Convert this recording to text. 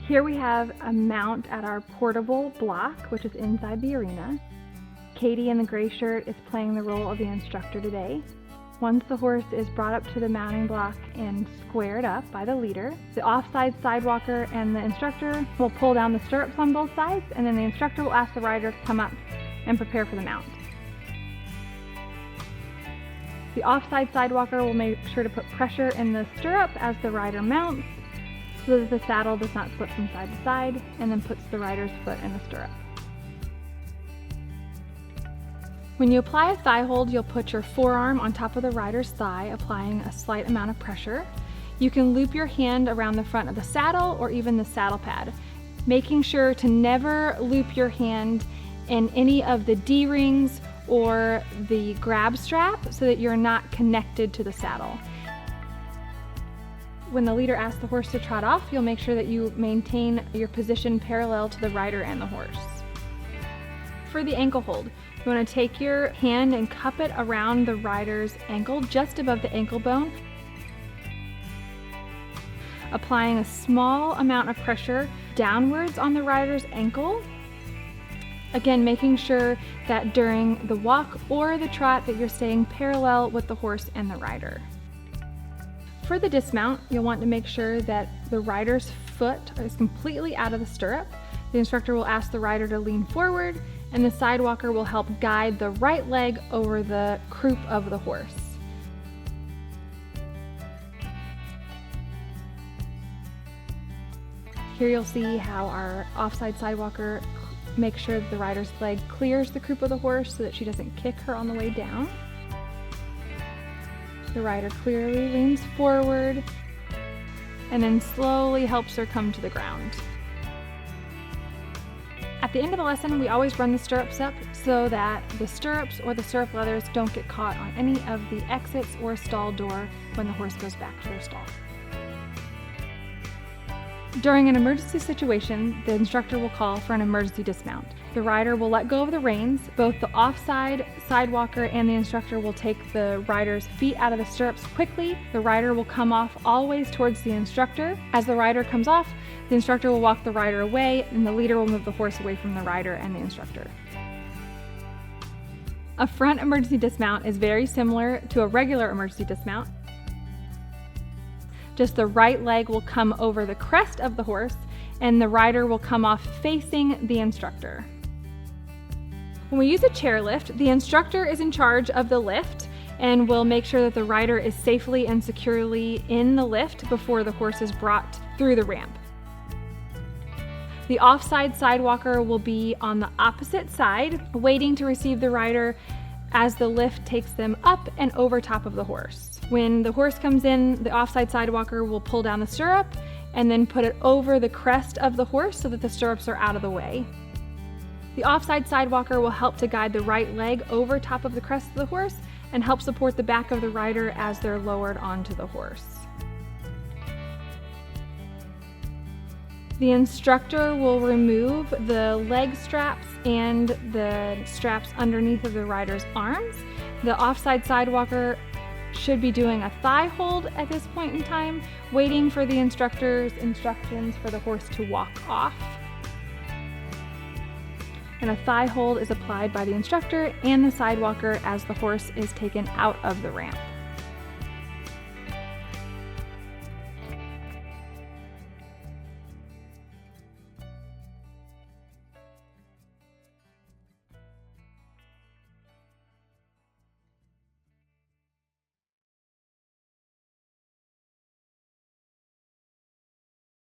Here we have a mount at our portable block, which is inside the arena. Katie in the gray shirt is playing the role of the instructor today. Once the horse is brought up to the mounting block and squared up by the leader, the offside sidewalker and the instructor will pull down the stirrups on both sides, and then the instructor will ask the rider to come up and prepare for the mount. The offside sidewalker will make sure to put pressure in the stirrup as the rider mounts so that the saddle does not slip from side to side, and then puts the rider's foot in the stirrup. When you apply a thigh hold, you'll put your forearm on top of the rider's thigh, applying a slight amount of pressure. You can loop your hand around the front of the saddle or even the saddle pad, making sure to never loop your hand in any of the D-rings or the grab strap so that you're not connected to the saddle. When the leader asks the horse to trot off, you'll make sure that you maintain your position parallel to the rider and the horse. For the ankle hold, you want to take your hand and cup it around the rider's ankle, just above the ankle bone, applying a small amount of pressure downwards on the rider's ankle. Again, making sure that during the walk or the trot that you're staying parallel with the horse and the rider. For the dismount, you'll want to make sure that the rider's foot is completely out of the stirrup. The instructor will ask the rider to lean forward, and the sidewalker will help guide the right leg over the croup of the horse. Here you'll see how our offside sidewalker makes sure that the rider's leg clears the croup of the horse so that she doesn't kick her on the way down. The rider clearly leans forward and then slowly helps her come to the ground. At the end of the lesson, we always run the stirrups up so that the stirrups or the stirrup leathers don't get caught on any of the exits or stall door when the horse goes back to their stall. During an emergency situation, the instructor will call for an emergency dismount. The rider will let go of the reins. Both the offside sidewalker and the instructor will take the rider's feet out of the stirrups quickly. The rider will come off always towards the instructor. As the rider comes off, the instructor will walk the rider away, and the leader will move the horse away from the rider and the instructor. A front emergency dismount is very similar to a regular emergency dismount. Just the right leg will come over the crest of the horse, and the rider will come off facing the instructor. When we use a chairlift, the instructor is in charge of the lift and will make sure that the rider is safely and securely in the lift before the horse is brought through the ramp. The offside sidewalker will be on the opposite side, waiting to receive the rider as the lift takes them up and over top of the horse. When the horse comes in, the offside sidewalker will pull down the stirrup and then put it over the crest of the horse so that the stirrups are out of the way. The offside sidewalker will help to guide the right leg over top of the crest of the horse and help support the back of the rider as they're lowered onto the horse. The instructor will remove the leg straps and the straps underneath of the rider's arms. The offside sidewalker should be doing a thigh hold at this point in time, waiting for the instructor's instructions for the horse to walk off. And a thigh hold is applied by the instructor and the sidewalker as the horse is taken out of the ramp.